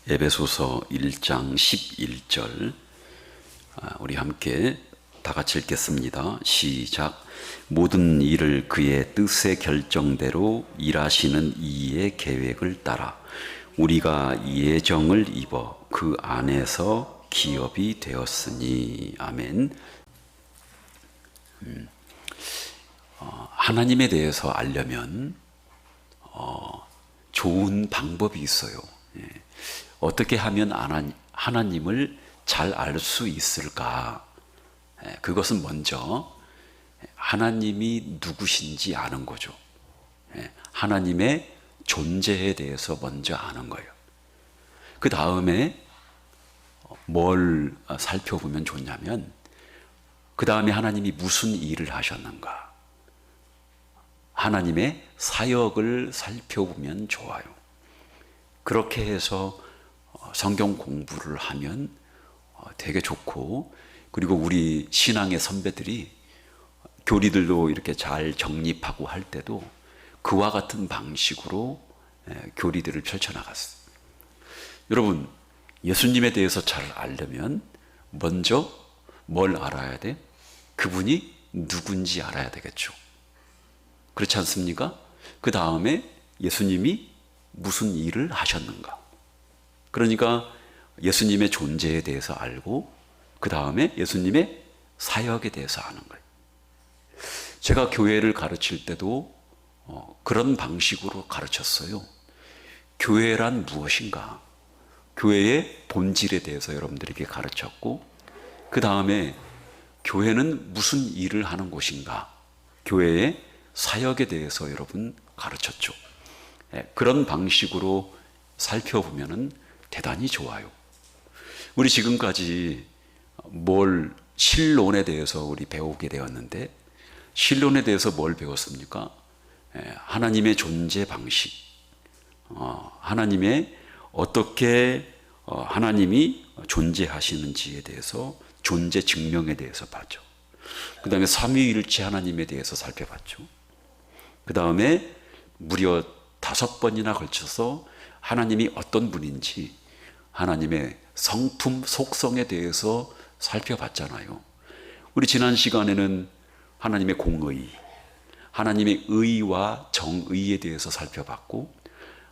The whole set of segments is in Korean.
에베소서 1장 11절 우리 함께 다 같이 읽겠습니다. 시작. 모든 일을 그의 뜻의 결정대로 일하시는 이의 계획을 따라 우리가 예정을 입어 그 안에서 기업이 되었으니. 아멘. 하나님에 대해서 알려면 좋은 방법이 있어요. 어떻게 하면 하나님을 잘 알 수 있을까? 그것은 먼저 하나님이 누구신지 아는 거죠. 하나님의 존재에 대해서 먼저 아는 거예요. 그 다음에 뭘 살펴보면 좋냐면, 그 다음에 하나님이 무슨 일을 하셨는가? 하나님의 사역을 살펴보면 좋아요. 그렇게 해서 성경 공부를 하면 되게 좋고, 그리고 우리 신앙의 선배들이 교리들도 이렇게 잘 정립하고 할 때도 그와 같은 방식으로 교리들을 펼쳐나갔어요. 여러분, 예수님에 대해서 잘 알려면 먼저 뭘 알아야 돼? 그분이 누군지 알아야 되겠죠. 그렇지 않습니까? 그 다음에 예수님이 무슨 일을 하셨는가? 그러니까 예수님의 존재에 대해서 알고, 그 다음에 예수님의 사역에 대해서 아는 거예요. 제가 교회를 가르칠 때도 그런 방식으로 가르쳤어요. 교회란 무엇인가? 교회의 본질에 대해서 여러분들에게 가르쳤고, 그 다음에 교회는 무슨 일을 하는 곳인가? 교회의 사역에 대해서 여러분 가르쳤죠. 그런 방식으로 살펴보면 대단히 좋아요. 우리 지금까지 신론에 대해서 우리 배우게 되었는데, 신론에 대해서 뭘 배웠습니까? 하나님의 존재 방식, 하나님의 어떻게 하나님이 존재하시는지에 대해서, 존재 증명에 대해서 봤죠. 그 다음에 삼위일체 하나님에 대해서 살펴봤죠. 그 다음에 무려 5번이나 걸쳐서 하나님이 어떤 분인지, 하나님의 성품, 속성에 대해서 살펴봤잖아요. 우리 지난 시간에는 하나님의 공의, 하나님의 의와 정의에 대해서 살펴봤고,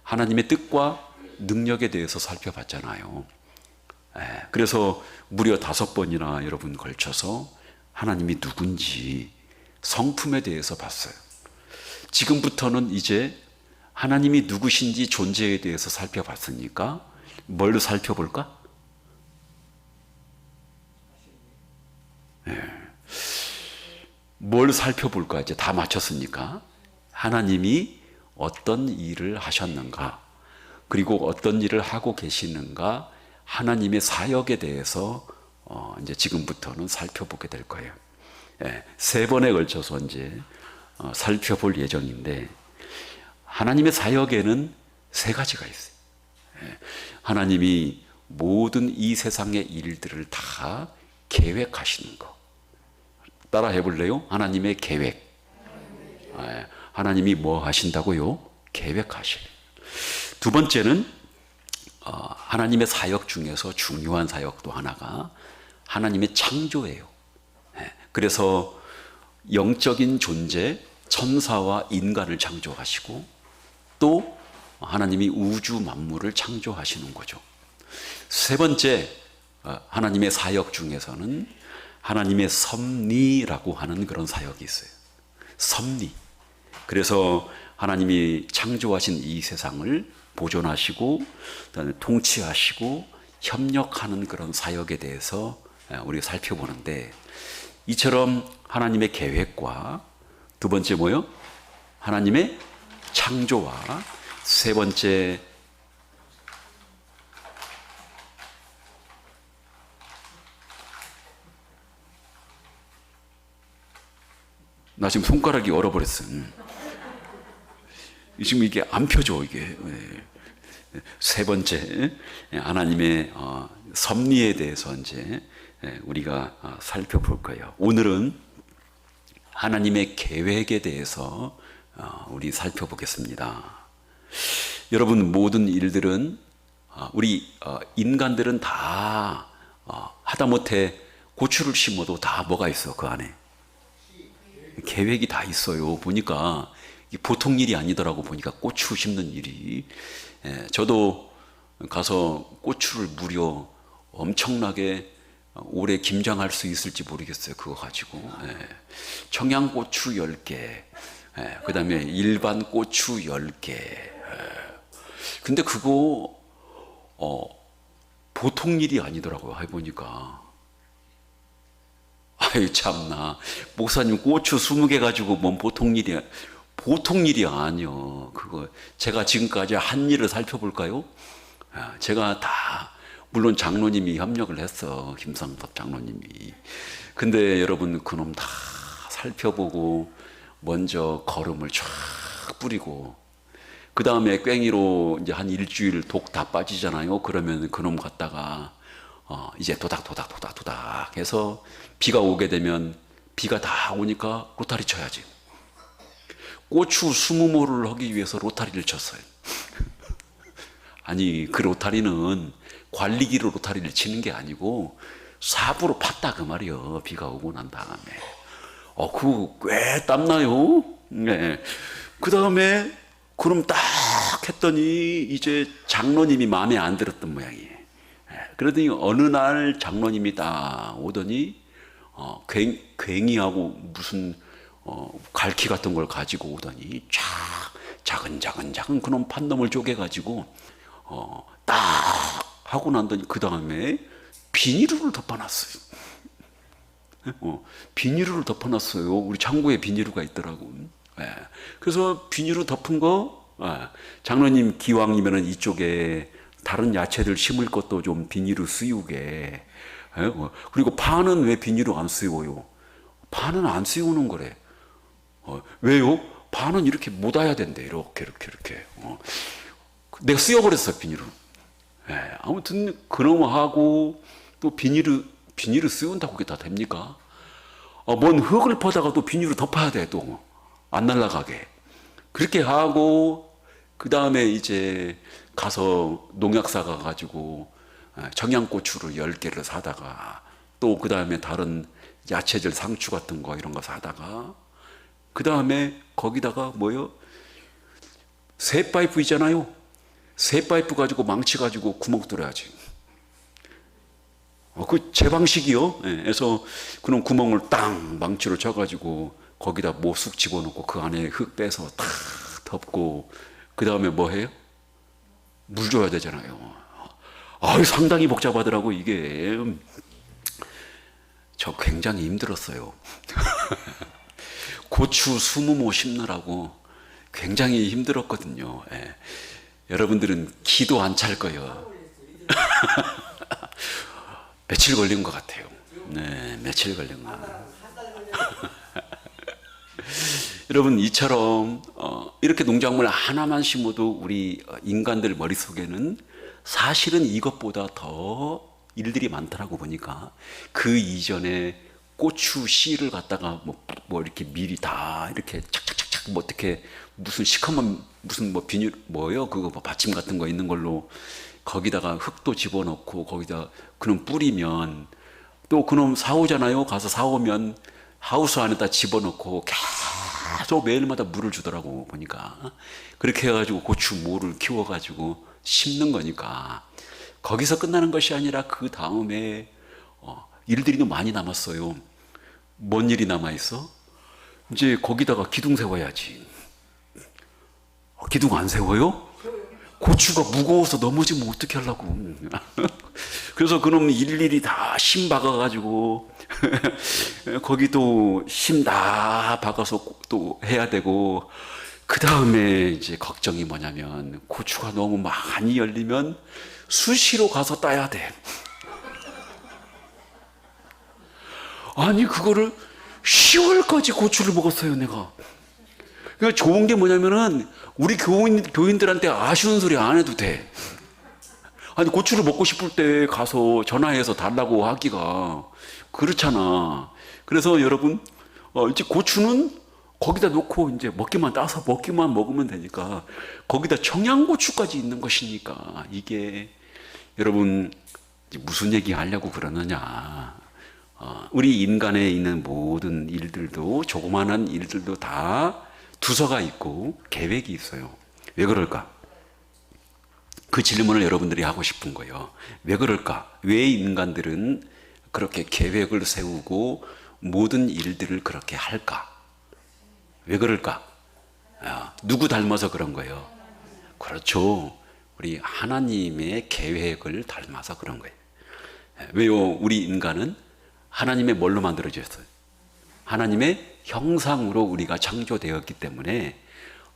하나님의 뜻과 능력에 대해서 살펴봤잖아요. 그래서 무려 5번이나 여러분 걸쳐서 하나님이 누군지, 성품에 대해서 봤어요. 지금부터는 이제 하나님이 누구신지, 존재에 대해서 살펴봤으니까 뭘 살펴볼까? 뭘 살펴볼까? 이제 다 마쳤으니까 하나님이 어떤 일을 하셨는가, 그리고 어떤 일을 하고 계시는가, 하나님의 사역에 대해서 이제 지금부터는 살펴보게 될 거예요. 3번에 걸쳐서 이제 살펴볼 예정인데, 하나님의 사역에는 3가지가 있어요. 하나님이 모든 이 세상의 일들을 다 계획하시는 거. 따라 해볼래요? 하나님의 계획. 하나님이 뭐 하신다고요? 계획하시래요. 2번째는 하나님의 사역 중에서 중요한 사역도 하나가 하나님의 창조예요. 그래서 영적인 존재, 천사와 인간을 창조하시고, 또 하나님이 우주 만물을 창조하시는 거죠. 3번째, 하나님의 사역 중에서는 하나님의 섭리라고 하는 그런 사역이 있어요. 섭리. 그래서 하나님이 창조하신 이 세상을 보존하시고, 그다음에 통치하시고 협력하는 그런 사역에 대해서 우리가 살펴보는데, 이처럼 하나님의 계획과 2번째 뭐요? 하나님의 창조와 3번째 나 지금 손가락이 얼어버렸어. 지금 이게 안 펴져, 이게. 3번째 하나님의 섭리에 대해서 이제 우리가 살펴볼 거예요. 오늘은 하나님의 계획에 대해서 우리 살펴보겠습니다. 여러분, 모든 일들은 우리 인간들은 다 하다못해 고추를 심어도 다 뭐가 있어 그 안에 계획이 다 있어요. 보니까 이게 보통 일이 아니더라고. 보니까 고추 심는 일이. 저도 가서 고추를 무려 엄청나게 오래 김장할 수 있을지 모르겠어요. 그거 가지고. 청양고추 10개, 그 다음에 일반 고추 10개. 근데 그거 보통 일이 아니더라고요. 해보니까. 아유 참나, 목사님 고추 20개 가지고 뭔 보통 일이야. 보통 일이 아니요. 그거 제가 지금까지 한 일을 살펴볼까요? 제가 다 물론 장로님이 협력을 했어. 김상섭 장로님이. 근데 여러분 그놈 다 살펴보고 먼저 거름을 쫙 뿌리고 그 다음에 꽹이로 이제 한 일주일 독 다 빠지잖아요. 그러면 그놈 갖다가 이제 도닥 해서 비가 오게 되면 비가 다 오니까 로타리 쳐야지. 고추 20모를 하기 위해서 로타리를 쳤어요. 아니 그 로타리는 관리기로 로타리를 치는 게 아니고 삽으로 팠다 그 말이요. 비가 오고 난 다음에. 그거 꽤 땀나요. 네. 그 다음에 그럼 딱 했더니 이제 장로님이 마음에 안 들었던 모양이에요. 그러더니 어느 날 장로님이 딱 오더니 괭이하고 무슨 갈퀴 같은 걸 가지고 오더니 쫙 작은 그놈 판놈을 쪼개가지고 딱 하고 난더니 그 다음에 비닐을 덮어놨어요. 비닐을 덮어놨어요. 우리 창고에 비닐가 있더라고. 그래서 비닐로 덮은 거, 장로님 기왕이면은 이쪽에 다른 야채들 심을 것도 좀 비닐로 씌우게. 그리고 파는 왜 비닐로 안 씌워요? 파는 안 씌우는 거래. 왜요? 파는 이렇게 묻어야 된대. 이렇게. 내가 씌워버렸어, 비닐을. 아무튼 그놈하고 또 비닐을 씌운다고 그게 다 됩니까? 뭔 흙을 퍼다가 또 비닐을 덮어야 돼. 또 안 날아가게. 그렇게 하고 그 다음에 이제 가서 농약사 가가지고 청양고추를 10개를 사다가 또 그 다음에 다른 야채들 상추 같은 거 이런 거 사다가 그 다음에 거기다가 뭐요? 새 파이프 있잖아요. 새 파이프 가지고 망치 가지고 구멍 뚫어야지. 그 제 방식이요. 그래서 그런 구멍을 땅 망치로 쳐가지고 거기다 모쑥 집어넣고 그 안에 흙 빼서 탁 덮고 그 다음에 뭐 해요? 물 줘야 되잖아요. 상당히 복잡하더라고 이게. 저 굉장히 힘들었어요. 고추 20모 심느라고 굉장히 힘들었거든요. 여러분들은 기도 안 찰 거예요. 며칠 걸린 것 같아요. 네, 며칠 걸린 것 같아요. 여러분 이처럼 이렇게 농작물 하나만 심어도 우리 인간들 머릿속에는 사실은 이것보다 더 일들이 많더라고. 보니까 그 이전에 고추 씨를 갖다가 뭐 이렇게 미리 다 이렇게 착착착착 뭐 어떻게 무슨 시커먼 무슨 뭐 비닐 뭐요 그거 뭐 받침 같은 거 있는 걸로 거기다가 흙도 집어넣고 거기다 그놈 뿌리면 또 그놈 사오잖아요. 가서 사오면 하우스 안에다 집어넣고 계속 매일마다 물을 주더라고. 보니까 그렇게 해가지고 고추 모를 키워가지고 심는 거니까 거기서 끝나는 것이 아니라 그 다음에 일들이 좀 많이 남았어요. 뭔 일이 남아있어? 이제 거기다가 기둥 세워야지. 기둥 안 세워요? 고추가 무거워서 넘어지면 어떻게 하려고. 그래서 그놈 일일이 다 심 박아가지고 거기도 심 다 박아서 또 해야 되고 그 다음에 이제 걱정이 뭐냐면 고추가 너무 많이 열리면 수시로 가서 따야 돼. 아니 그거를 10월까지 고추를 먹었어요 내가. 그러니까 좋은 게 뭐냐면은 우리 교인들한테 아쉬운 소리 안 해도 돼. 아니 고추를 먹고 싶을 때 가서 전화해서 달라고 하기가 그렇잖아. 그래서 여러분 이제 고추는 거기다 놓고 이제 먹기만 따서 먹기만 먹으면 되니까 거기다 청양고추까지 있는 것이니까 이게 여러분 무슨 얘기 하려고 그러느냐? 우리 인간에 있는 모든 일들도, 조그마한 일들도 다 두서가 있고 계획이 있어요. 왜 그럴까? 그 질문을 여러분들이 하고 싶은 거예요. 왜 그럴까? 왜 인간들은 그렇게 계획을 세우고 모든 일들을 그렇게 할까? 왜 그럴까? 누구 닮아서 그런 거예요? 그렇죠. 우리 하나님의 계획을 닮아서 그런 거예요. 왜요? 우리 인간은 하나님의 뭘로 만들어졌어요? 하나님의 형상으로 우리가 창조되었기 때문에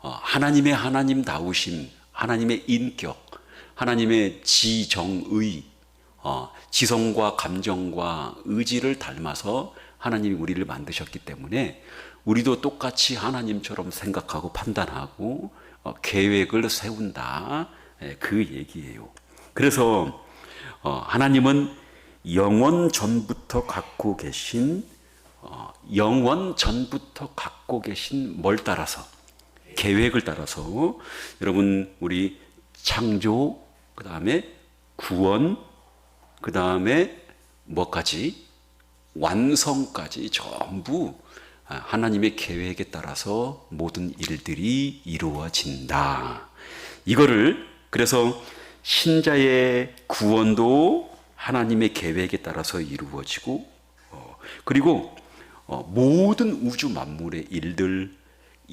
하나님의 하나님다우심, 하나님의 인격, 하나님의 지정의, 지성과 감정과 의지를 닮아서 하나님이 우리를 만드셨기 때문에 우리도 똑같이 하나님처럼 생각하고 판단하고 계획을 세운다, 그 얘기예요. 그래서 하나님은 영원 전부터 갖고 계신 뭘 따라서, 계획을 따라서, 여러분 우리 창조, 그 다음에 구원, 그 다음에 뭐까지? 완성까지 전부 하나님의 계획에 따라서 모든 일들이 이루어진다. 이거를, 그래서 신자의 구원도 하나님의 계획에 따라서 이루어지고, 그리고 모든 우주 만물의 일들,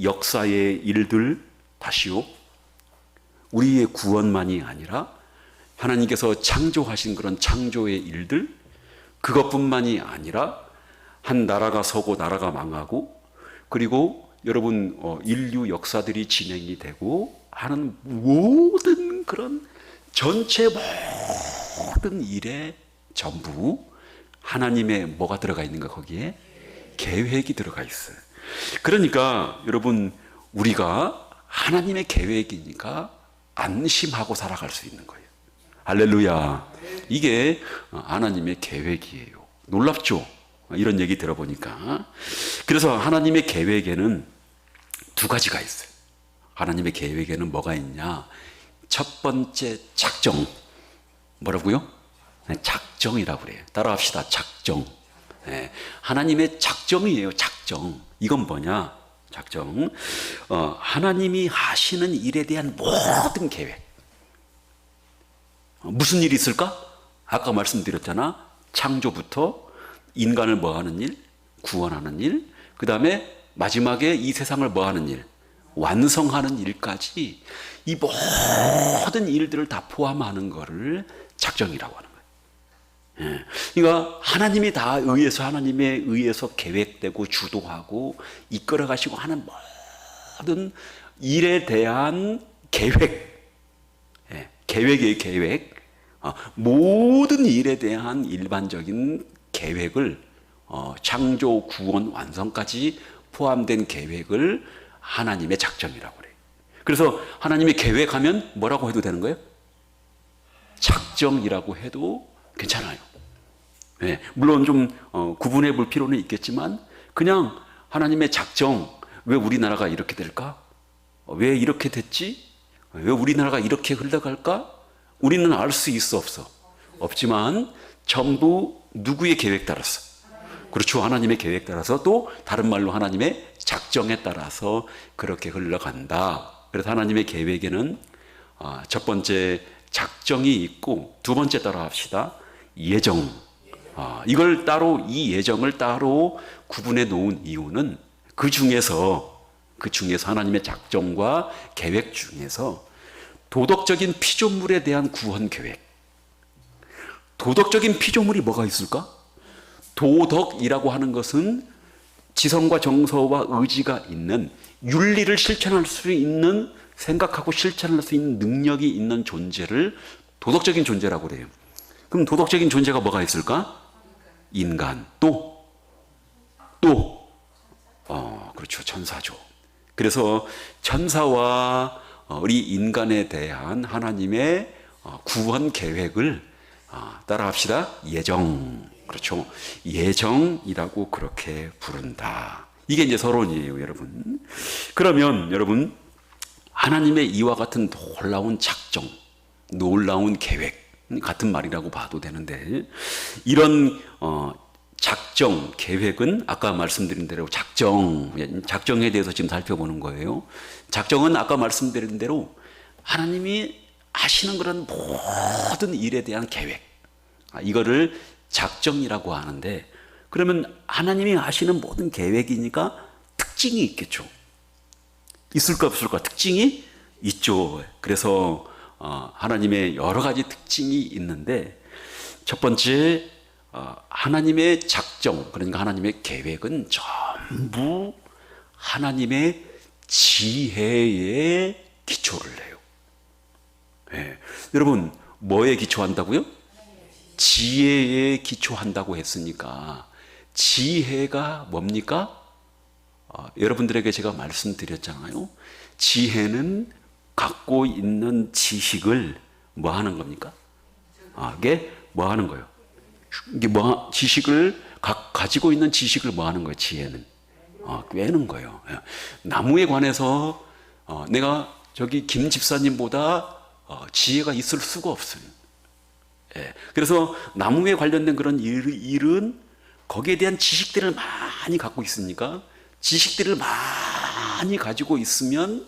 역사의 일들, 다시요, 우리의 구원만이 아니라 하나님께서 창조하신 그런 창조의 일들, 그것뿐만이 아니라 한 나라가 서고 나라가 망하고, 그리고 여러분 인류 역사들이 진행이 되고 하는 모든 그런 전체 모든 일에 전부 하나님의 뭐가 들어가 있는가? 거기에 계획이 들어가 있어요. 그러니까 여러분 우리가 하나님의 계획이니까 안심하고 살아갈 수 있는 거예요. 할렐루야. 이게 하나님의 계획이에요. 놀랍죠? 이런 얘기 들어보니까. 그래서 하나님의 계획에는 두 가지가 있어요. 하나님의 계획에는 뭐가 있냐? 첫 번째, 작정. 뭐라고요? 작정이라고 그래요. 따라합시다. 작정. 하나님의 작정이에요. 작정. 이건 뭐냐? 작정. 하나님이 하시는 일에 대한 모든 계획. 무슨 일이 있을까? 아까 말씀드렸잖아. 창조부터 인간을 뭐하는 일? 구원하는 일. 그 다음에 마지막에 이 세상을 뭐하는 일? 완성하는 일까지, 이 모든 일들을 다 포함하는 것을 작정이라고 하는 거예요. 그러니까 하나님이 다 하나님에 의해서 계획되고 주도하고 이끌어 가시고 하는 모든 일에 대한 계획, 계획의 계획, 모든 일에 대한 일반적인 계획을, 창조, 구원, 완성까지 포함된 계획을 하나님의 작정이라고 그래요. 그래서 하나님의 계획하면 뭐라고 해도 되는 거예요? 작정이라고 해도 괜찮아요. 물론 좀 구분해 볼 필요는 있겠지만, 그냥 하나님의 작정, 왜 우리나라가 이렇게 될까? 왜 이렇게 됐지? 왜 우리나라가 이렇게 흘러갈까? 우리는 알 수 있어, 없어? 없지만 전부 누구의 계획 따라서? 그렇죠. 하나님의 계획 따라서, 또 다른 말로 하나님의 작정에 따라서 그렇게 흘러간다. 그래서 하나님의 계획에는 첫 번째 작정이 있고, 두 번째 따라 합시다. 예정. 이걸 따로, 이 예정을 따로 구분해 놓은 이유는 그 중에서 하나님의 작정과 계획 중에서 도덕적인 피조물에 대한 구원 계획. 도덕적인 피조물이 뭐가 있을까? 도덕이라고 하는 것은 지성과 정서와 의지가 있는, 윤리를 실천할 수 있는, 생각하고 실천할 수 있는 능력이 있는 존재를 도덕적인 존재라고 그래요. 그럼 도덕적인 존재가 뭐가 있을까? 인간. 그렇죠. 천사죠. 그래서 천사와 우리 인간에 대한 하나님의 구원 계획을 따라합시다. 예정. 그렇죠. 예정이라고 그렇게 부른다. 이게 이제 서론이에요, 여러분. 그러면 여러분, 하나님의 이와 같은 놀라운 작정, 놀라운 계획, 같은 말이라고 봐도 되는데, 이런 작정, 계획은 아까 말씀드린 대로 작정에 대해서 지금 살펴보는 거예요. 작정은 아까 말씀드린 대로 하나님이 하시는 그런 모든 일에 대한 계획, 이거를 작정이라고 하는데, 그러면 하나님이 하시는 모든 계획이니까 특징이 있겠죠. 있을까 없을까? 특징이 있죠. 그래서 하나님의 여러 가지 특징이 있는데, 첫 번째, 하나님의 작정, 그러니까 하나님의 계획은 전부 하나님의 지혜에 기초를 해요. 네. 여러분, 뭐에 기초한다고요? 지혜에 기초한다고 했으니까 지혜가 뭡니까? 여러분들에게 제가 말씀드렸잖아요. 지혜는 갖고 있는 지식을 뭐 하는 겁니까? 이게 뭐 하는 거예요? 이게 지식을 가지고 있는 지식을 뭐 하는 거예요? 지혜는 꿰는 거예요. 나무에 관해서 내가 저기 김 집사님보다 지혜가 있을 수가 없어요. 그래서 나무에 관련된 그런 일은 거기에 대한 지식들을 많이 갖고 있으니까, 지식들을 많이 가지고 있으면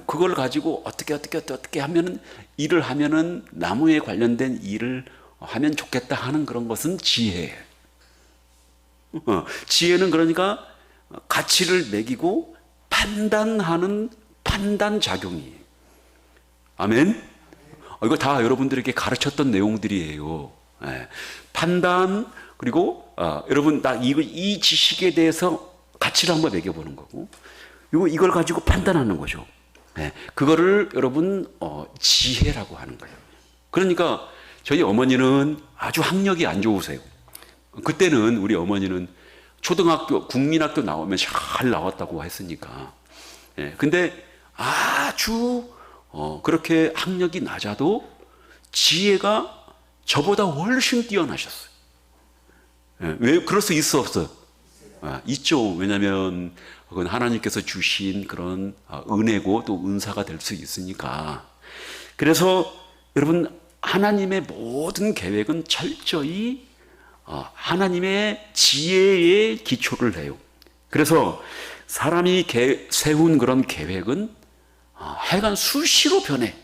그걸 가지고 어떻게 하면은 일을 하면은 나무에 관련된 일을 하면 좋겠다 하는 그런 것은 지혜예요. 지혜는 그러니까 가치를 매기고 판단하는 판단 작용이에요. 아멘. 이거 다 여러분들에게 가르쳤던 내용들이에요. 판단, 그리고 여러분 딱 이 지식에 대해서 가치를 한번 매겨보는 거고, 그리고 이걸 가지고 판단하는 거죠. 그거를 여러분 지혜라고 하는 거예요. 그러니까 저희 어머니는 아주 학력이 안 좋으세요. 그때는 우리 어머니는 초등학교, 국민학교 나오면 잘 나왔다고 했으니까. 근데 아주 그렇게 학력이 낮아도 지혜가 저보다 훨씬 뛰어나셨어요. 왜 그럴 수 있어 없어요? 있죠. 왜냐하면 그건 하나님께서 주신 그런 은혜고 또 은사가 될 수 있으니까. 그래서 여러분, 하나님의 모든 계획은 철저히 하나님의 지혜에 기초를 해요. 그래서 사람이 세운 그런 계획은 하여간 수시로 변해.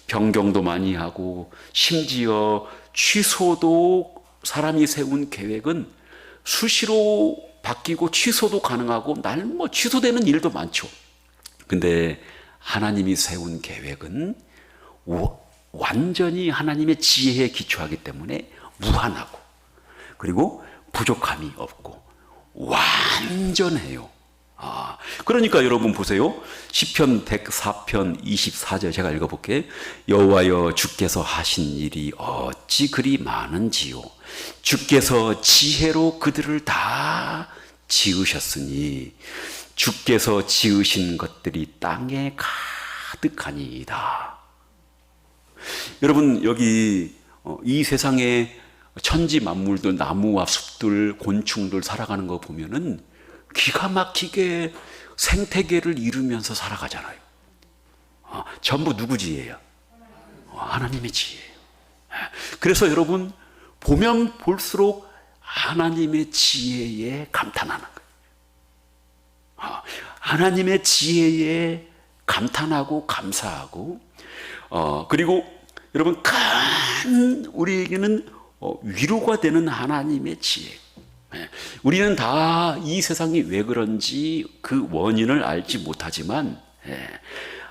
변경도 많이 하고, 심지어 취소도, 사람이 세운 계획은 수시로 바뀌고 취소도 가능하고, 취소되는 일도 많죠. 근데 하나님이 세운 계획은 완전히 하나님의 지혜에 기초하기 때문에 무한하고, 그리고 부족함이 없고 완전해요. 그러니까 여러분 보세요. 시편 104편 24절 제가 읽어볼게요. 여호와여, 주께서 하신 일이 어찌 그리 많은지요. 주께서 지혜로 그들을 다 지으셨으니 주께서 지으신 것들이 땅에 가득하니이다. 여러분, 여기 이 세상에 천지 만물들, 나무와 숲들, 곤충들 살아가는 거 보면은 기가 막히게 생태계를 이루면서 살아가잖아요. 전부 누구 지혜예요? 하나님의 지혜예요. 그래서 여러분, 보면 볼수록 하나님의 지혜에 감탄하는 거예요. 하나님의 지혜에 감탄하고 감사하고, 그리고 여러분, 우리에게는 위로가 되는 하나님의 지혜. 우리는 다 이 세상이 왜 그런지 그 원인을 알지 못하지만,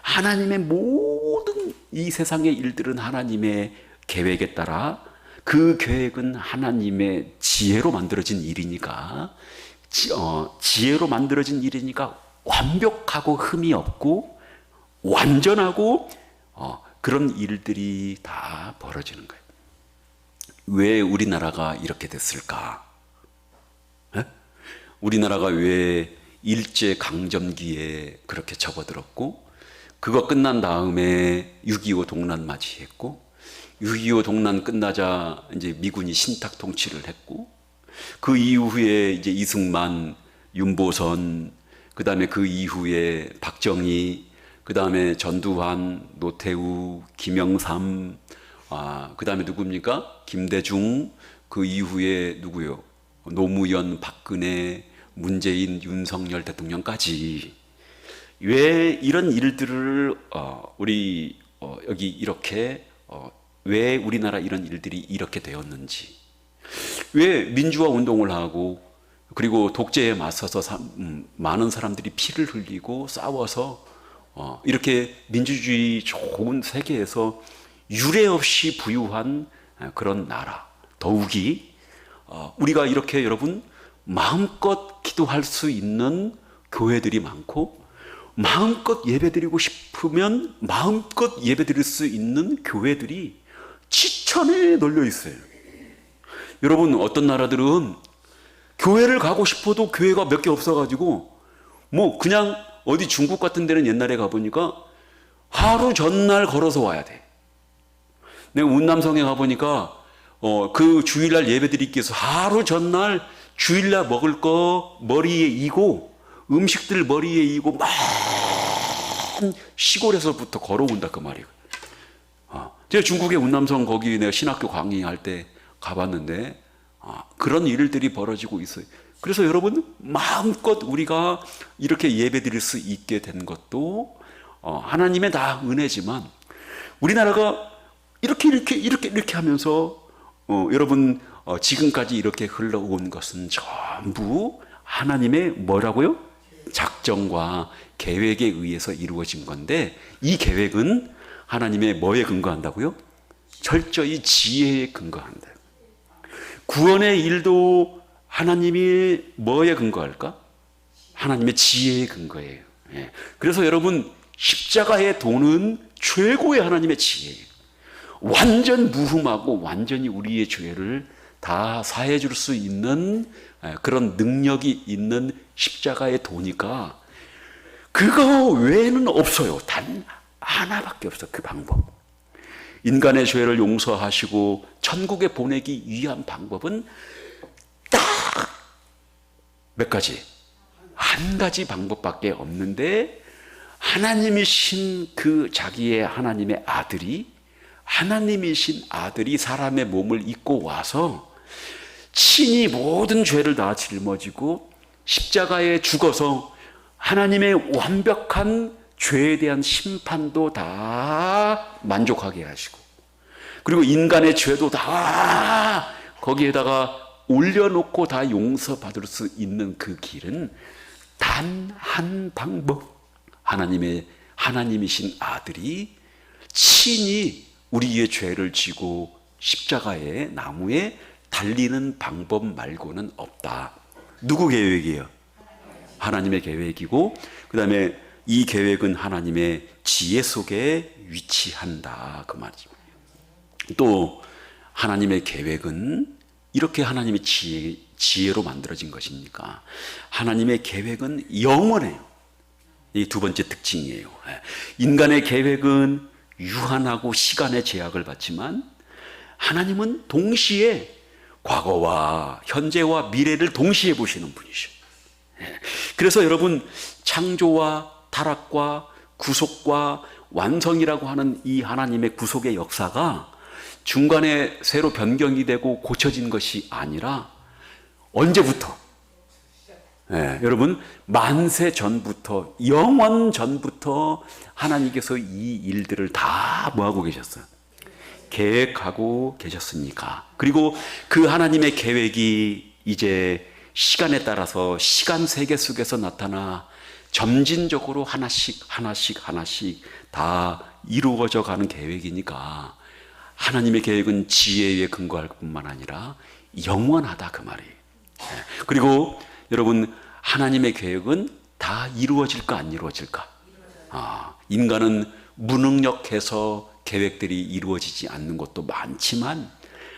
하나님의 모든 이 세상의 일들은 하나님의 계획에 따라, 그 계획은 하나님의 지혜로 만들어진 일이니까, 지혜로 만들어진 일이니까 완벽하고 흠이 없고 완전하고 그런 일들이 다 벌어지는 거예요. 왜 우리나라가 이렇게 됐을까? 우리나라가 왜 일제강점기에 그렇게 접어들었고, 그거 끝난 다음에 6.25 동란 맞이했고, 6.25 동란 끝나자 이제 미군이 신탁 통치를 했고, 그 이후에 이제 이승만, 윤보선, 그 다음에 그 이후에 박정희, 그 다음에 전두환, 노태우, 김영삼, 그 다음에 누굽니까? 김대중, 그 이후에 누구요? 노무현, 박근혜, 문재인, 윤석열 대통령까지. 왜 이런 일들을 우리 여기 이렇게 왜 우리나라 이런 일들이 이렇게 되었는지, 왜 민주화 운동을 하고 그리고 독재에 맞서서 많은 사람들이 피를 흘리고 싸워서 이렇게 민주주의 좋은 세계에서 유례 없이 부유한 그런 나라, 더욱이 우리가 이렇게 여러분 마음껏 기도할 수 있는 교회들이 많고 마음껏 예배드리고 싶으면 마음껏 예배드릴 수 있는 교회들이 지천에 널려 있어요. 여러분, 어떤 나라들은 교회를 가고 싶어도 교회가 몇 개 없어가지고 뭐 그냥 어디 중국 같은 데는 옛날에 가보니까 하루 전날 걸어서 와야 돼. 내가 운남성에 가보니까 그 주일날 예배드리기 위해서 하루 전날 주일날 먹을 거 머리에 이고 음식들 머리에 이고 막 시골에서부터 걸어온다 그 말이에요. 제가 중국의 운남성 거기 내가 신학교 강의할 때 가봤는데 그런 일들이 벌어지고 있어요. 그래서 여러분 마음껏 우리가 이렇게 예배드릴 수 있게 된 것도 하나님의 다 은혜지만 우리나라가 이렇게 하면서 여러분 지금까지 이렇게 흘러온 것은 전부 하나님의 뭐라고요? 작정과 계획에 의해서 이루어진 건데 이 계획은 하나님의 뭐에 근거한다고요? 철저히 지혜에 근거한다. 구원의 일도 하나님이 뭐에 근거할까? 하나님의 지혜에 근거해요. 그래서 여러분 십자가의 도는 최고의 하나님의 지혜예요. 완전 무흠하고 완전히 우리의 죄를 다 사해 줄 수 있는 그런 능력이 있는 십자가의 도니까 그거 외에는 없어요. 단 하나밖에 없어. 그 방법. 인간의 죄를 용서하시고 천국에 보내기 위한 방법은 딱 몇 가지? 한 가지 방법밖에 없는데 하나님이신 그 자기의 하나님의 아들이 하나님이신 아들이 사람의 몸을 입고 와서 친히 모든 죄를 다 짊어지고 십자가에 죽어서 하나님의 완벽한 죄에 대한 심판도 다 만족하게 하시고 그리고 인간의 죄도 다 거기에다가 올려놓고 다 용서받을 수 있는 그 길은 단 한 방법, 하나님이신 아들이 친히 우리의 죄를 지고 십자가의 나무에 달리는 방법 말고는 없다. 누구 계획이에요? 하나님의 계획이고 그 다음에 이 계획은 하나님의 지혜 속에 위치한다 그 말이죠. 또 하나님의 계획은 이렇게 하나님의 지혜로 만들어진 것입니까? 하나님의 계획은 영원해요. 이 두 번째 특징이에요. 인간의 계획은 유한하고 시간의 제약을 받지만 하나님은 동시에 과거와 현재와 미래를 동시에 보시는 분이죠. 그래서 여러분 창조와 타락과 구속과 완성이라고 하는 이 하나님의 구속의 역사가 중간에 새로 변경이 되고 고쳐진 것이 아니라 언제부터? 여러분 만세 전부터 영원 전부터 하나님께서 이 일들을 다 뭐하고 계셨어요? 계획하고 계셨으니까. 그리고 그 하나님의 계획이 이제 시간에 따라서 시간 세계 속에서 나타나 점진적으로 하나씩 다 이루어져 가는 계획이니까 하나님의 계획은 지혜에 근거할 뿐만 아니라 영원하다 그 말이에요. 그리고 여러분 하나님의 계획은 다 이루어질까 안 이루어질까? 인간은 무능력해서 계획들이 이루어지지 않는 것도 많지만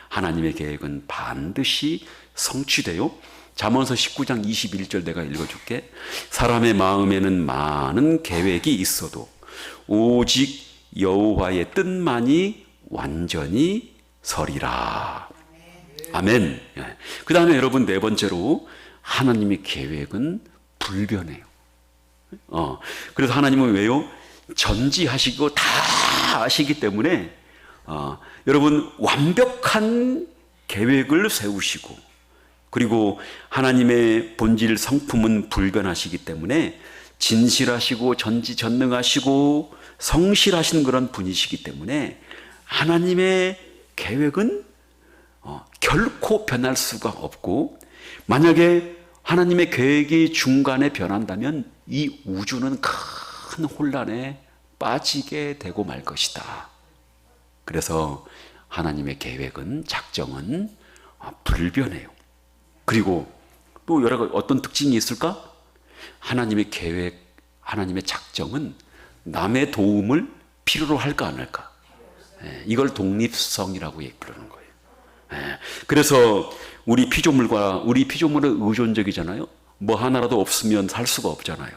하나님의 계획은 반드시 성취돼요. 잠언서 19장 21절 내가 읽어줄게. 사람의 마음에는 많은 계획이 있어도 오직 여호와의 뜻만이 완전히 서리라. 아멘. 그 다음에 여러분 네 번째로 하나님의 계획은 불변해요. 그래서 하나님은 왜요? 전지하시고 다 아시기 때문에 여러분 완벽한 계획을 세우시고, 그리고 하나님의 본질 성품은 불변하시기 때문에 진실하시고 전지전능하시고 성실하신 그런 분이시기 때문에 하나님의 계획은 결코 변할 수가 없고, 만약에 하나님의 계획이 중간에 변한다면 이 우주는 큰 혼란에 빠지게 되고 말 것이다. 그래서 하나님의 계획은, 작정은 불변해요. 그리고 또 여러 가지 어떤 특징이 있을까? 하나님의 계획, 하나님의 작정은 남의 도움을 필요로 할까 안 할까? 이걸 독립성이라고 부르는 거예요. 그래서 우리 피조물은 의존적이잖아요. 뭐 하나라도 없으면 살 수가 없잖아요.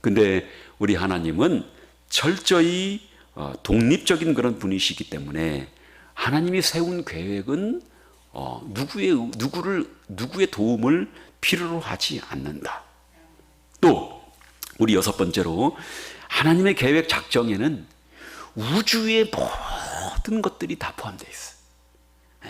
근데 우리 하나님은 철저히 독립적인 그런 분이시기 때문에 하나님이 세운 계획은 누구의 도움을 필요로 하지 않는다. 또 우리 여섯 번째로, 하나님의 계획 작정에는 우주의 모든 것들이 다 포함되어 있어요.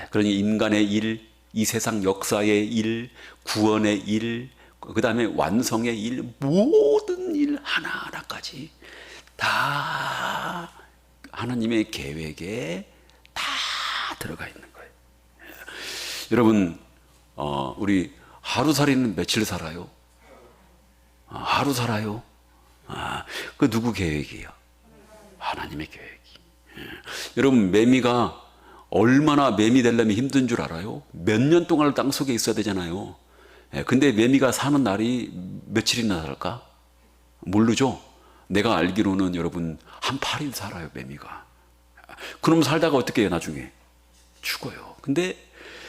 그러니 인간의 일, 이 세상 역사의 일, 구원의 일, 그 다음에 완성의 일, 모든 일 하나하나까지 다 하나님의 계획에 다 들어가 있는 거예요. 여러분, 우리 하루살이는 며칠 살아요? 하루 살아요? 그 누구 계획이에요? 하나님의 계획이. 여러분, 매미가 얼마나 매미 되려면 힘든 줄 알아요? 몇 년 동안 땅속에 있어야 되잖아요. 근데 매미가 사는 날이 며칠이나 살까? 모르죠? 내가 알기로는 여러분 한 8일 살아요, 매미가. 그럼 살다가 어떻게 해요, 나중에? 죽어요. 근데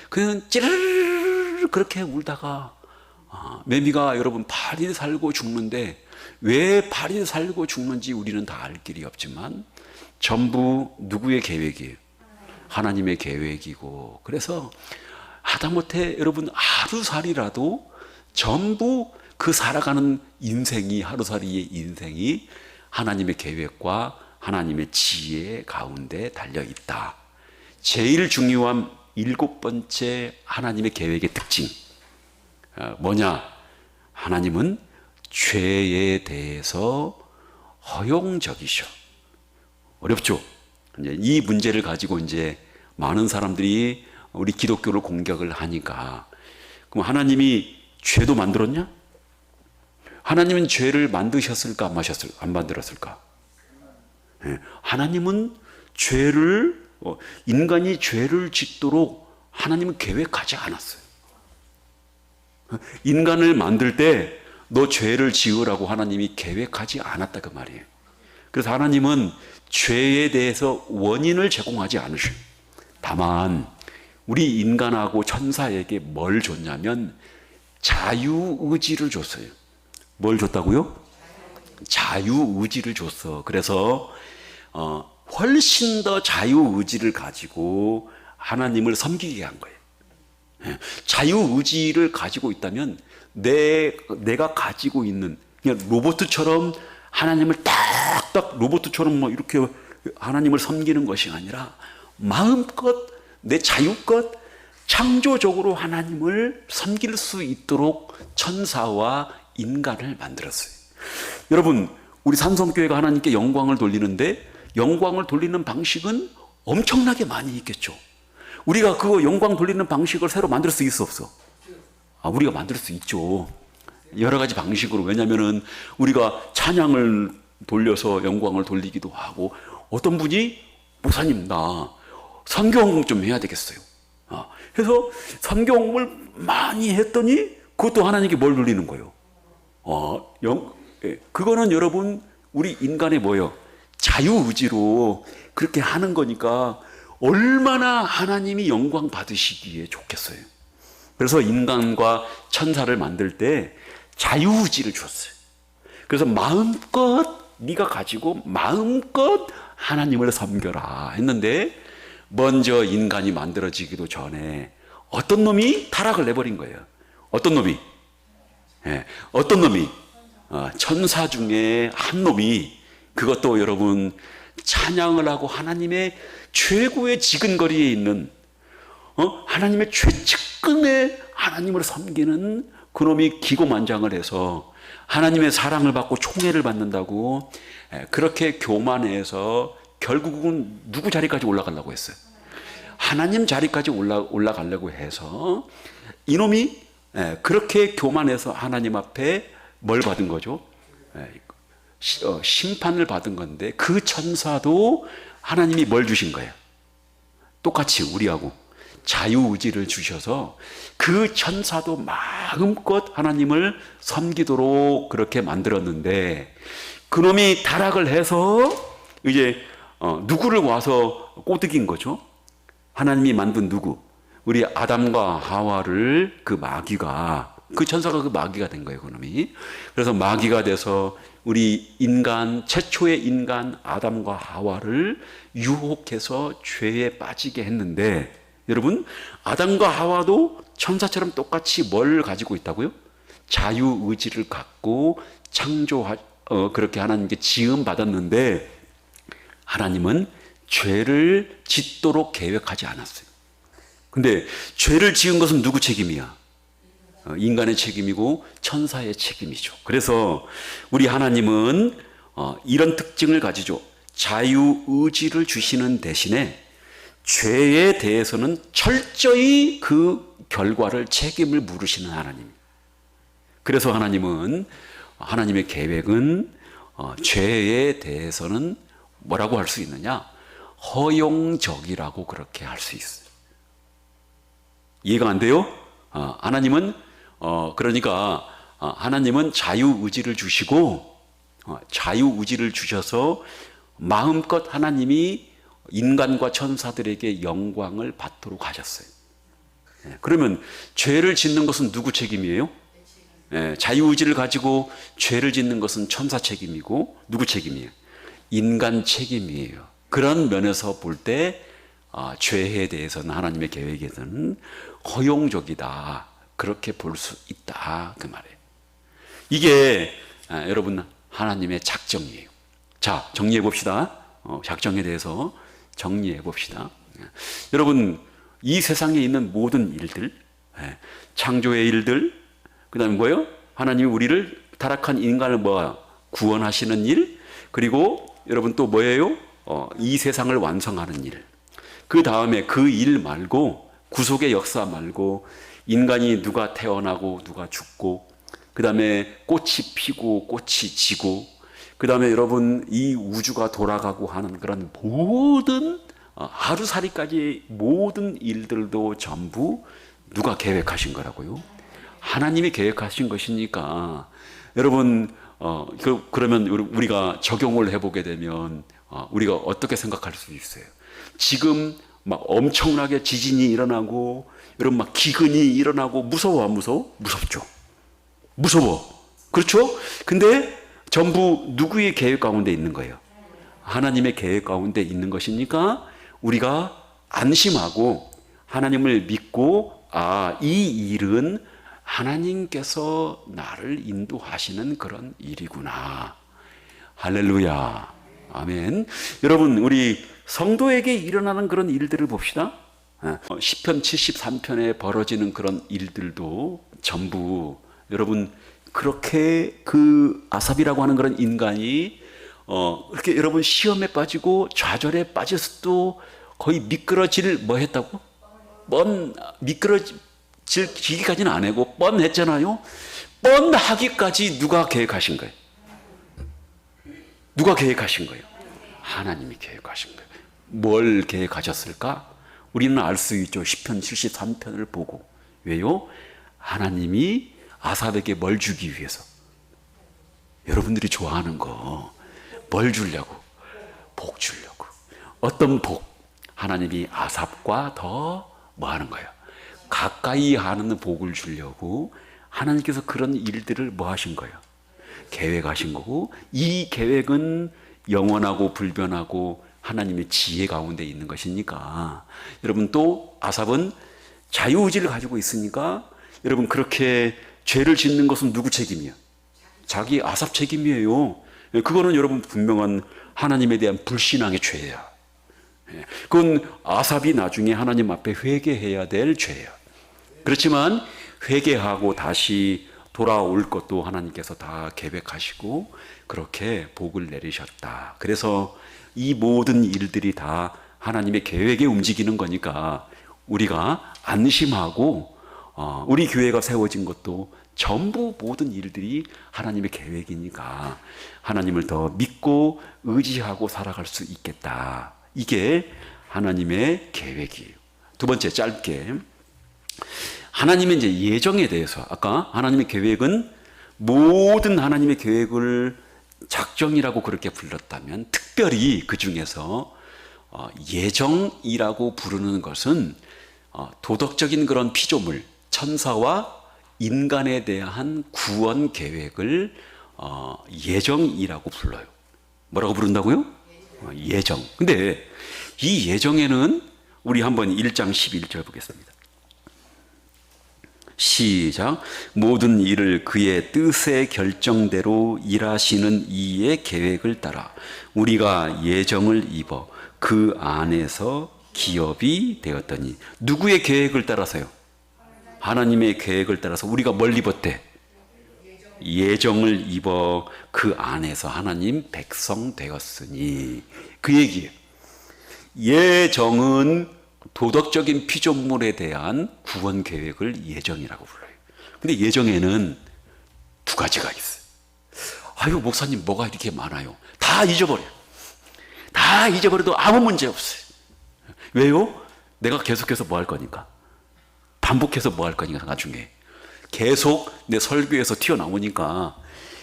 그냥 찌르르르 그렇게 울다가 매미가 여러분 8일 살고 죽는데, 왜 8일 살고 죽는지 우리는 다 알 길이 없지만 전부 누구의 계획이에요? 하나님의 계획이고, 그래서 하다못해 여러분 하루살이라도 전부 그 살아가는 인생이, 하루살이의 인생이 하나님의 계획과 하나님의 지혜 가운데 달려있다. 제일 중요한 7번째 하나님의 계획의 특징 뭐냐? 하나님은 죄에 대해서 허용적이셔. 어렵죠? 이 문제를 가지고 이제 많은 사람들이 우리 기독교를 공격을 하니까, 그럼 하나님이 죄도 만들었냐? 하나님은 죄를 만드셨을까 안 만들었을까? 하나님은 죄를, 인간이 죄를 짓도록 하나님은 계획하지 않았어요. 인간을 만들 때 너 죄를 지으라고 하나님이 계획하지 않았다 그 말이에요. 그래서 하나님은 죄에 대해서 원인을 제공하지 않으셔요. 다만 우리 인간하고 천사에게 뭘 줬냐면 자유의지를 줬어요. 뭘 줬다고요? 자유의지를 줬어. 그래서 훨씬 더 자유의지를 가지고 하나님을 섬기게 한 거예요. 자유의지를 가지고 있다면 내가 가지고 있는, 그냥 로봇처럼 하나님을 딱딱 로봇처럼 뭐 이렇게 하나님을 섬기는 것이 아니라 마음껏 내 자유껏 창조적으로 하나님을 섬길 수 있도록 천사와 인간을 만들었어요. 여러분, 우리 산성교회가 하나님께 영광을 돌리는데 영광을 돌리는 방식은 엄청나게 많이 있겠죠. 우리가 그 영광 돌리는 방식을 새로 만들 수 있어 없어? 우리가 만들 수 있죠. 여러 가지 방식으로. 왜냐하면 우리가 찬양을 돌려서 영광을 돌리기도 하고, 어떤 분이 목사님 나 선교홍금 좀 해야 되겠어요. 해서 선교홍금을 많이 했더니 그것도 하나님께 뭘 돌리는 거예요? 그거는 여러분 우리 인간의 뭐예요? 자유의지로 그렇게 하는 거니까 얼마나 하나님이 영광 받으시기에 좋겠어요. 그래서 인간과 천사를 만들 때 자유의지를 줬어요. 그래서 마음껏 네가 가지고 마음껏 하나님을 섬겨라 했는데, 먼저 인간이 만들어지기도 전에 어떤 놈이 타락을 내버린 거예요. 어떤 놈이? 어떤 놈이? 천사 중에 한 놈이, 그것도 여러분 찬양을 하고 하나님의 최고의 지근거리에 있는 하나님의 최측근에 하나님을 섬기는 그놈이 기고만장을 해서 하나님의 사랑을 받고 총애를 받는다고 그렇게 교만해서 결국은 누구 자리까지 올라가려고 했어요? 하나님 자리까지 올라가려고 해서 이놈이 그렇게 교만해서 하나님 앞에 뭘 받은 거죠? 심판을 받은 건데 그 천사도 하나님이 뭘 주신 거예요? 똑같이 우리하고 자유의지를 주셔서 그 천사도 마음껏 하나님을 섬기도록 그렇게 만들었는데 그놈이 타락을 해서 이제 누구를 와서 꼬드긴 거죠? 하나님이 만든 누구? 우리 아담과 하와를 그 마귀가, 그 천사가 그 마귀가 된 거예요, 그놈이. 그래서 마귀가 돼서 우리 인간, 최초의 인간 아담과 하와를 유혹해서 죄에 빠지게 했는데, 여러분, 아담과 하와도 천사처럼 똑같이 뭘 가지고 있다고요? 자유의지를 갖고 그렇게 하나님께 지음 받았는데, 하나님은 죄를 짓도록 계획하지 않았어요. 근데 죄를 지은 것은 누구 책임이야? 인간의 책임이고 천사의 책임이죠. 그래서 우리 하나님은 이런 특징을 가지죠. 자유의지를 주시는 대신에 죄에 대해서는 철저히 그 결과를 책임을 물으시는 하나님. 그래서 하나님의 계획은 죄에 대해서는 뭐라고 할 수 있느냐? 허용적이라고 그렇게 할 수 있어요. 이해가 안 돼요? 그러니까 하나님은 자유의지를 주시고 자유의지를 주셔서 마음껏 하나님이 인간과 천사들에게 영광을 받도록 하셨어요. 그러면 죄를 짓는 것은 누구 책임이에요? 자유의지를 가지고 죄를 짓는 것은 천사 책임이고 누구 책임이에요? 인간 책임이에요. 그런 면에서 볼 때 죄에 대해서는 하나님의 계획에서는 허용적이다. 그렇게 볼 수 있다. 그 말이에요. 이게 여러분 하나님의 작정이에요. 자, 정리해 봅시다. 작정에 대해서 정리해 봅시다. 여러분 이 세상에 있는 모든 일들, 창조의 일들, 그 다음에 뭐예요? 하나님이 우리를 타락한 인간을 구원하시는 일, 그리고 여러분 또 뭐예요? 이 세상을 완성하는 일. 그 다음에 그 일 말고 구속의 역사 말고 인간이 누가 태어나고 누가 죽고 그 다음에 꽃이 피고 꽃이 지고 그 다음에 여러분 이 우주가 돌아가고 하는 그런 모든 하루살이까지 모든 일들도 전부 누가 계획하신 거라고요? 하나님이 계획하신 것이니까 여러분 그러면 우리가 적용을 해보게 되면 우리가 어떻게 생각할 수 있어요? 지금 막 엄청나게 지진이 일어나고 여러분 막 기근이 일어나고 무서워 안 무서워? 무섭죠. 무서워. 그렇죠? 근데 전부 누구의 계획 가운데 있는 거예요? 하나님의 계획 가운데 있는 것이니까 우리가 안심하고 하나님을 믿고 이 일은 하나님께서 나를 인도하시는 그런 일이구나. 할렐루야. 아멘. 여러분 우리 성도에게 일어나는 그런 일들을 봅시다. 시편 73편에 벌어지는 그런 일들도 전부 여러분 그렇게 그 아삽이라고 하는 그런 인간이 이렇게 여러분 시험에 빠지고 좌절에 빠졌어도 거의 미끄러질 뭐 했다고? 미끄러질 기기까지는 안 하고 뻔했잖아요. 뻔하기까지 누가 계획하신 거예요? 누가 계획하신 거예요? 하나님이 계획하신 거예요. 뭘 계획하셨을까? 우리는 알 수 있죠. 시편 73편을 보고. 왜요? 하나님이 아삽에게 뭘 주기 위해서? 여러분들이 좋아하는 거 뭘 주려고? 복 주려고. 어떤 복? 하나님이 아삽과 더 뭐 하는 거예요? 가까이 하는 복을 주려고 하나님께서 그런 일들을 뭐 하신 거예요? 계획하신 거고, 이 계획은 영원하고 불변하고 하나님의 지혜 가운데 있는 것이니까 여러분 또 아삽은 자유의지를 가지고 있으니까 여러분 그렇게 죄를 짓는 것은 누구 책임이에요? 자기 아삽 책임이에요. 그거는 여러분 분명한 하나님에 대한 불신앙의 죄야. 그건 아삽이 나중에 하나님 앞에 회개해야 될 죄야. 그렇지만 회개하고 다시 돌아올 것도 하나님께서 다 계획하시고 그렇게 복을 내리셨다. 그래서 이 모든 일들이 다 하나님의 계획에 움직이는 거니까 우리가 안심하고 우리 교회가 세워진 것도 전부 모든 일들이 하나님의 계획이니까 하나님을 더 믿고 의지하고 살아갈 수 있겠다. 이게 하나님의 계획이에요. 두 번째, 짧게 하나님의 이제 예정에 대해서, 아까 하나님의 계획은 모든 하나님의 계획을 작정이라고 그렇게 불렀다면 특별히 그 중에서 예정이라고 부르는 것은 도덕적인 그런 피조물, 천사와 인간에 대한 구원 계획을 예정이라고 불러요. 뭐라고 부른다고요? 예정. 근데 이 예정에는 우리 한번 1장 11절 보겠습니다. 시작. 모든 일을 그의 뜻의 결정대로 일하시는 이의 계획을 따라 우리가 예정을 입어 그 안에서 기업이 되었더니. 누구의 계획을 따라서요? 하나님의 계획을 따라서 우리가 뭘 입었대? 예정을 입어 그 안에서 하나님 백성 되었으니. 그 얘기예요. 예정은 도덕적인 피조물에 대한 구원 계획을 예정이라고 불러요. 근데 예정에는 두 가지가 있어요. 아유, 목사님 뭐가 이렇게 많아요? 다 잊어버려요. 다 잊어버려도 아무 문제 없어요. 왜요? 내가 계속해서 뭐 할 거니까. 반복해서 뭐 할 거니까 나중에. 계속 내 설교에서 튀어나오니까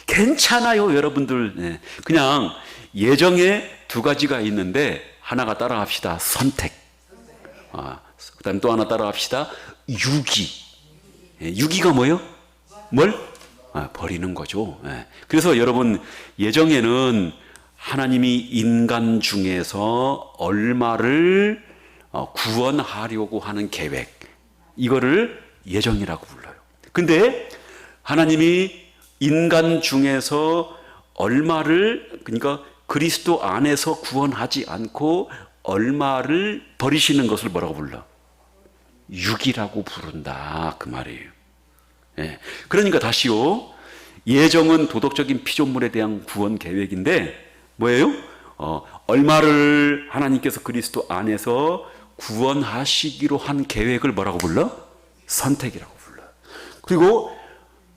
괜찮아요, 여러분들. 그냥 예정에 두 가지가 있는데 하나가 따라합시다. 선택. 그 다음에 또 하나 따라합시다. 유기. 유기가 뭐예요? 뭘? 버리는 거죠. 그래서 여러분, 예정에는 하나님이 인간 중에서 얼마를 구원하려고 하는 계획, 이거를 예정이라고 불러요. 근데 하나님이 인간 중에서 얼마를, 그러니까 그리스도 안에서 구원하지 않고 얼마를 버리시는 것을 뭐라고 불러? 육이라고 부른다, 그 말이에요. 그러니까 다시요, 예정은 도덕적인 피조물에 대한 구원 계획인데 뭐예요? 얼마를 하나님께서 그리스도 안에서 구원하시기로 한 계획을 뭐라고 불러? 선택이라고 불러. 그리고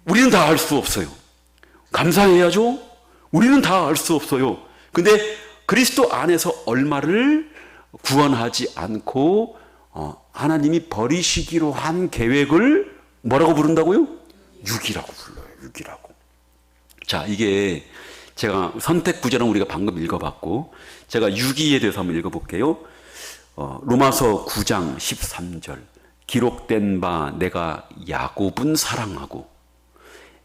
우리는 다 알 수 없어요. 감사해야죠. 우리는 다 알 수 없어요. 근데 그리스도 안에서 얼마를 구원하지 않고 하나님이 버리시기로 한 계획을 뭐라고 부른다고요? 육이라고 불러요. 육이라고. 자, 이게 제가 선택 구절은 우리가 방금 읽어봤고, 제가 유기에 대해서 한번 읽어볼게요. 로마서 9장 13절. 기록된 바 내가 야곱은 사랑하고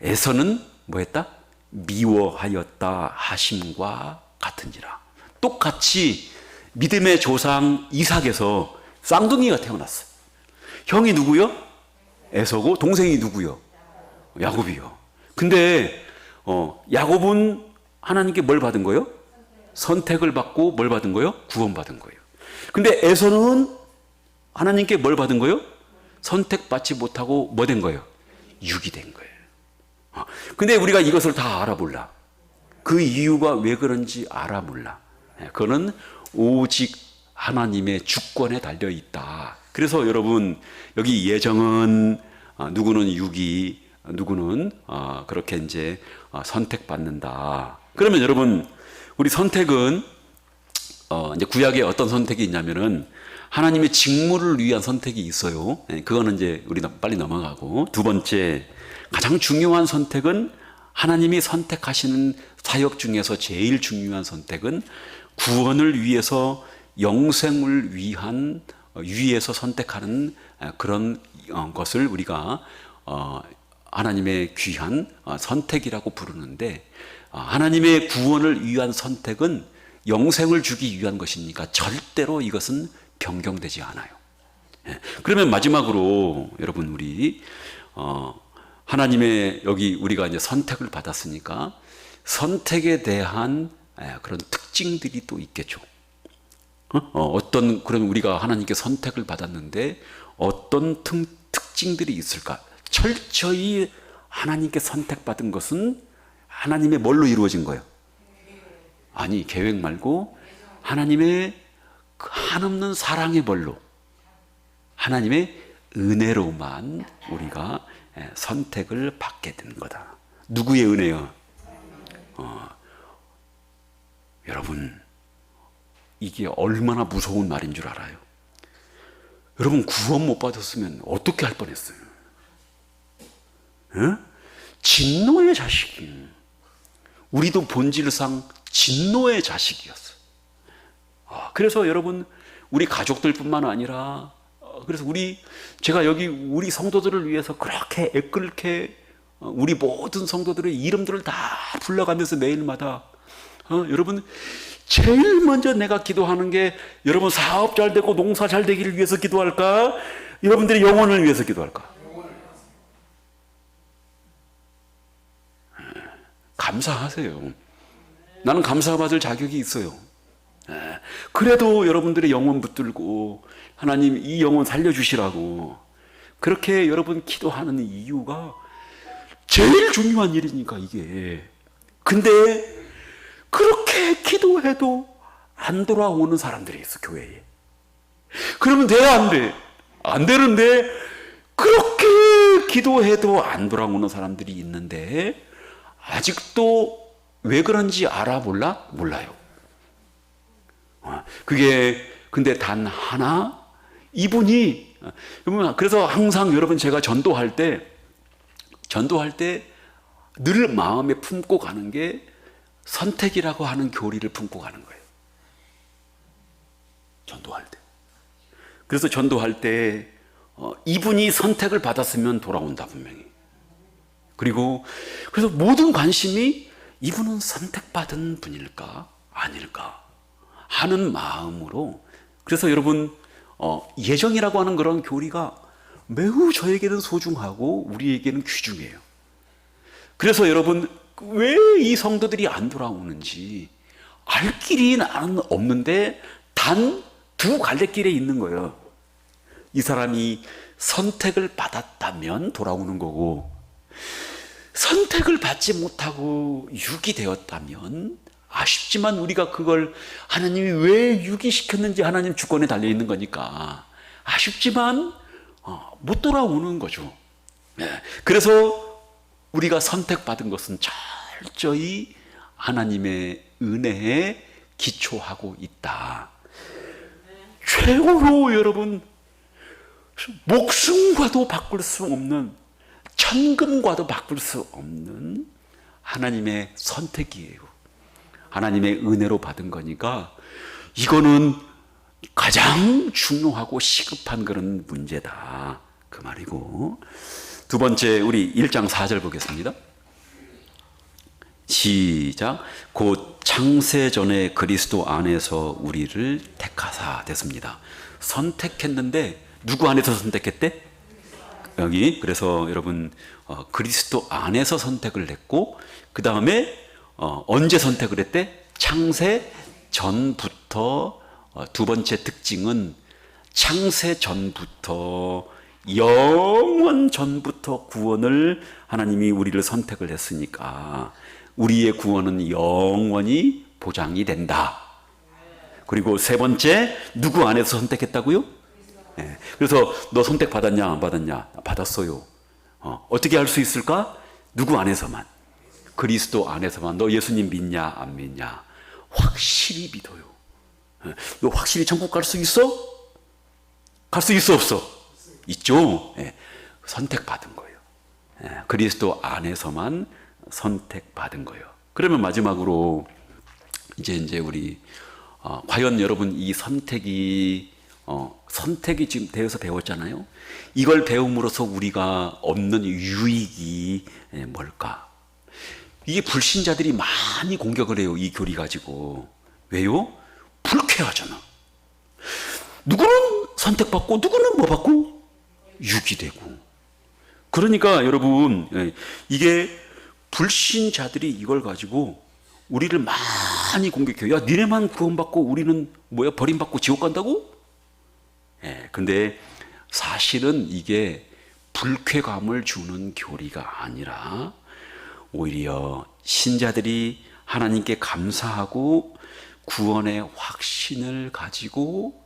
에서는 뭐했다? 미워하였다 하심과 같은지라. 똑같이 믿음의 조상 이삭에서 쌍둥이가 태어났어요. 형이 누구요? 에서고 동생이 누구요? 야곱이요. 근데 야곱은 하나님께 뭘 받은 거예요? 선택을 받고 뭘 받은 거예요? 구원받은 거예요. 근데 에서는 하나님께 뭘 받은 거예요? 선택받지 못하고 뭐 된 거예요? 육이 된 거예요. 근데 우리가 이것을 다 알아몰라. 그 이유가 왜 그런지 알아몰라. 그거는 오직 하나님의 주권에 달려 있다. 그래서 여러분, 여기 예정은 누구는 육이, 누구는 그렇게 이제 선택받는다. 그러면 여러분, 우리 선택은 이제 구약에 어떤 선택이 있냐면은 하나님의 직무를 위한 선택이 있어요. 그거는 이제 우리 빨리 넘어가고, 두 번째 가장 중요한 선택은 하나님이 선택하시는 사역 중에서 제일 중요한 선택은 구원을 위해서 영생을 위한 위에서 선택하는 그런 것을 우리가 하나님의 귀한 선택이라고 부르는데, 하나님의 구원을 위한 선택은 영생을 주기 위한 것이니까 절대로 이것은 변경되지 않아요. 그러면 마지막으로 여러분, 우리 하나님의 여기 우리가 이제 선택을 받았으니까 선택에 대한 그런 특징들이 또 있겠죠. 어떤, 그럼 우리가 하나님께 선택을 받았는데 어떤 특징들이 있을까? 철저히 하나님께 선택받은 것은 하나님의 뭘로 이루어진 거예요? 아니, 계획 말고 하나님의 그 한없는 사랑의 벌로, 하나님의 은혜로만 우리가 선택을 받게 되는 거다. 누구의 은혜요? 여러분, 이게 얼마나 무서운 말인 줄 알아요? 여러분, 구원 못 받았으면 어떻게 할 뻔했어요? 진노의 자식이, 우리도 본질상 진노의 자식이었어요. 그래서 여러분, 우리 가족들뿐만 아니라, 그래서 제가 여기 우리 성도들을 위해서 그렇게 애끓게 우리 모든 성도들의 이름들을 다 불러가면서 매일마다 여러분, 제일 먼저 내가 기도하는 게 여러분 사업 잘 되고 농사 잘 되기를 위해서 기도할까? 여러분들의 영혼을 위해서 기도할까? 감사하세요. 나는 감사받을 자격이 있어요. 그래도 여러분들의 영혼 붙들고 하나님 이 영혼 살려주시라고 그렇게 여러분 기도하는 이유가 제일 중요한 일이니까 이게. 근데 그렇게 기도해도 안 돌아오는 사람들이 있어, 교회에. 그러면 돼, 안 돼? 안 되는데 그렇게 기도해도 안 돌아오는 사람들이 있는데 아직도 왜 그런지 알아? 몰라요. 그게 근데 단 하나, 이분이, 그래서 항상 여러분 제가 전도할 때 늘 마음에 품고 가는 게 선택이라고 하는 교리를 품고 가는 거예요. 전도할 때. 그래서 전도할 때 이분이 선택을 받았으면 돌아온다, 분명히. 그리고 그래서 모든 관심이 이분은 선택받은 분일까 아닐까 하는 마음으로. 그래서 여러분 예정이라고 하는 그런 교리가 매우 저에게는 소중하고 우리에게는 귀중해요. 그래서 여러분, 왜 이 성도들이 안 돌아오는지 알 길이 나는 없는데 단 두 갈래길에 있는 거예요. 이 사람이 선택을 받았다면 돌아오는 거고, 선택을 받지 못하고 유기되었다면 아쉽지만 우리가 그걸 하나님이 왜 유기시켰는지 하나님 주권에 달려 있는 거니까 아쉽지만 못 돌아오는 거죠. 그래서 우리가 선택받은 것은 철저히 하나님의 은혜에 기초하고 있다. 최고로 여러분, 목숨과도 바꿀 수 없는, 천금과도 바꿀 수 없는 하나님의 선택이에요. 하나님의 은혜로 받은 거니까 이거는 가장 중요하고 시급한 그런 문제다, 그 말이고. 두 번째, 우리 1장 4절 보겠습니다. 시작. 곧 창세 전에 그리스도 안에서 우리를 택하사 됐습니다. 선택했는데 누구 안에서 선택했대? 여기. 그래서 여러분 그리스도 안에서 선택을 했고, 그 다음에 언제 선택을 했대? 창세 전부터. 두 번째 특징은 창세 전부터, 영원 전부터 구원을 하나님이 우리를 선택을 했으니까 우리의 구원은 영원히 보장이 된다. 그리고 세 번째, 누구 안에서 선택했다고요? 네. 그래서 너 선택 받았냐 안 받았냐? 받았어요. 어떻게 할 수 있을까? 누구 안에서만? 그리스도 안에서만. 너 예수님 믿냐 안 믿냐? 확실히 믿어요. 너 확실히 천국 갈 수 있어? 갈 수 있어 없어? 있죠. 선택받은 거예요. 그리스도 안에서만 선택받은 거예요. 그러면 마지막으로 이제 우리 과연 여러분 이 선택이 지금 대해서 배웠잖아요. 이걸 배움으로써 우리가 얻는 유익이 뭘까? 이게 불신자들이 많이 공격을 해요, 이 교리 가지고. 왜요? 불쾌하잖아. 누구는 선택받고 누구는 뭐 받고? 유기되고. 그러니까 여러분, 이게 불신자들이 이걸 가지고 우리를 많이 공격해요. 야, 니네만 구원받고 우리는 뭐야, 버림받고 지옥 간다고? 예, 근데 사실은 이게 불쾌감을 주는 교리가 아니라 오히려 신자들이 하나님께 감사하고 구원의 확신을 가지고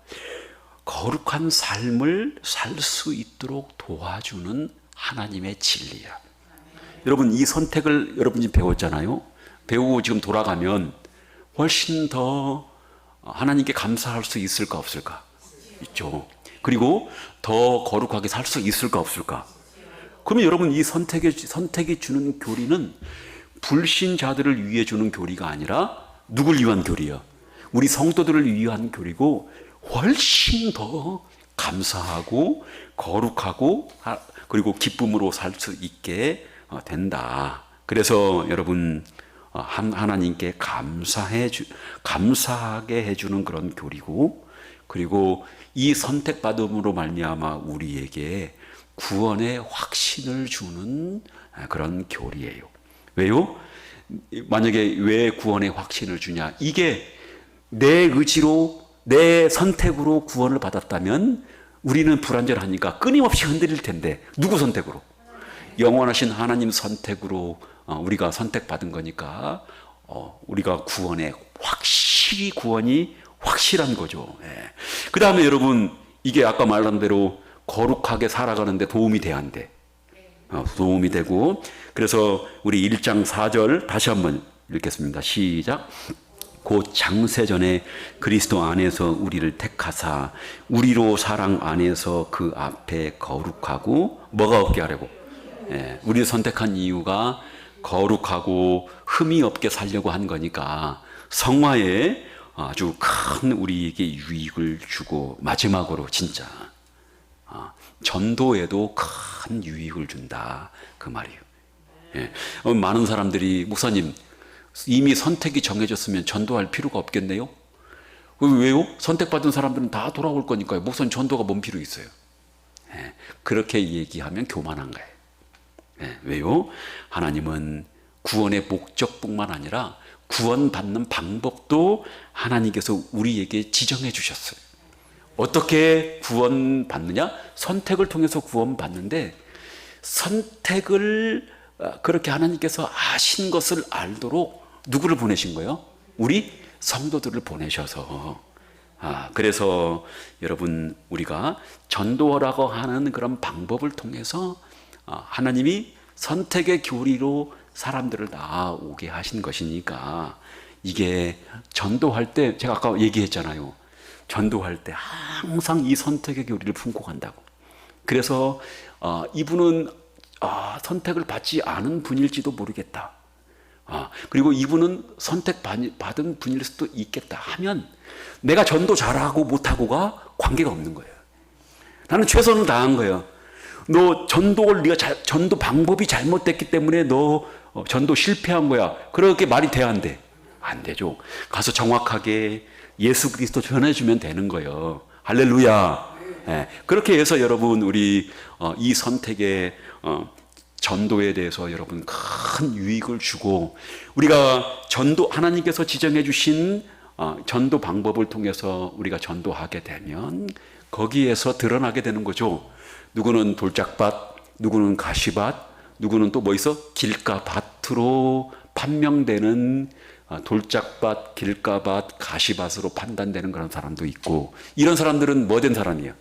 거룩한 삶을 살 수 있도록 도와주는 하나님의 진리야. 여러분, 이 선택을 여러분이 배웠잖아요. 배우고 지금 돌아가면 훨씬 더 하나님께 감사할 수 있을까 없을까? 있죠. 그리고 더 거룩하게 살 수 있을까 없을까? 그러면 여러분, 이 선택이 주는 교리는 불신자들을 위해 주는 교리가 아니라 누굴 위한 교리야? 우리 성도들을 위한 교리고 훨씬 더 감사하고 거룩하고 그리고 기쁨으로 살 수 있게 된다. 그래서 여러분, 하나님께 감사하게 해주는 그런 교리고, 그리고 이 선택받음으로 말미암아 우리에게 구원의 확신을 주는 그런 교리예요. 왜요? 만약에 왜 구원의 확신을 주냐? 이게 내 의지로, 내 선택으로 구원을 받았다면 우리는 불완전하니까 끊임없이 흔들릴 텐데, 누구 선택으로? 영원하신 하나님 선택으로 우리가 선택받은 거니까 우리가 구원에 확실히 구원이 확실한 거죠. 예. 그 다음에 여러분, 이게 아까 말한 대로 거룩하게 살아가는데 도움이 돼야 한대. 도움이 되고, 그래서 우리 1장 4절 다시 한번 읽겠습니다. 시작. 곧 장세전에 그리스도 안에서 우리를 택하사 우리로 사랑 안에서 그 앞에 거룩하고 뭐가 없게 하려고? 예, 우리를 선택한 이유가 거룩하고 흠이 없게 살려고 한 거니까 성화에 아주 큰 우리에게 유익을 주고, 마지막으로 진짜 전도에도 큰 유익을 준다, 그 말이에요. 예. 많은 사람들이 목사님, 이미 선택이 정해졌으면 전도할 필요가 없겠네요? 왜요? 선택받은 사람들은 다 돌아올 거니까요. 목사님, 전도가 뭔 필요 있어요? 예. 그렇게 얘기하면 교만한 거예요. 예. 왜요? 하나님은 구원의 목적뿐만 아니라 구원받는 방법도 하나님께서 우리에게 지정해 주셨어요. 어떻게 구원받느냐? 선택을 통해서 구원받는데, 선택을 그렇게 하나님께서 아신 것을 알도록 누구를 보내신 거예요? 우리 성도들을 보내셔서. 그래서 여러분, 우리가 전도라고 하는 그런 방법을 통해서 하나님이 선택의 교리로 사람들을 나오게 하신 것이니까, 이게 전도할 때 제가 아까 얘기했잖아요. 전도할 때 항상 이 선택의 교리를 품고 간다고. 그래서 이분은 선택을 받지 않은 분일지도 모르겠다. 그리고 이분은 선택받은 분일 수도 있겠다 하면 내가 전도 잘하고 못하고가 관계가 없는 거예요. 나는 최선을 다한 거예요. 너 전도 방법이 잘못됐기 때문에 너 전도 실패한 거야. 그렇게 말이 돼야 안 돼? 안 되죠. 가서 정확하게 예수 그리스도 전해주면 되는 거예요. 할렐루야. 예, 그렇게 해서 여러분, 우리 이 선택의 전도에 대해서 여러분 큰 유익을 주고, 우리가 하나님께서 지정해 주신 전도 방법을 통해서 우리가 전도하게 되면 거기에서 드러나게 되는 거죠. 누구는 돌짝밭, 누구는 가시밭, 누구는 또 뭐 있어? 길가밭으로 판명되는, 돌짝밭, 길가밭, 가시밭으로 판단되는 그런 사람도 있고, 이런 사람들은 뭐 된 사람이에요?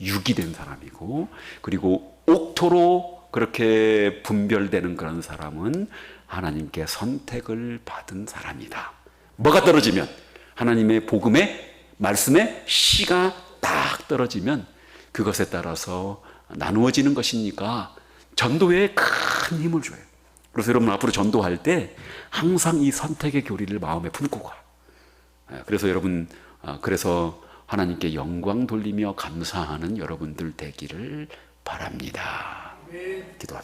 육이 된 사람이고, 그리고 옥토로 그렇게 분별되는 그런 사람은 하나님께 선택을 받은 사람이다. 뭐가 떨어지면? 하나님의 복음의 말씀에 씨가 딱 떨어지면 그것에 따라서 나누어지는 것이니까 전도에 큰 힘을 줘요. 그래서 여러분, 앞으로 전도할 때 항상 이 선택의 교리를 마음에 품고 가. 그래서 여러분, 그래서 하나님께 영광 돌리며 감사하는 여러분들 되기를 바랍니다. 기도합시다.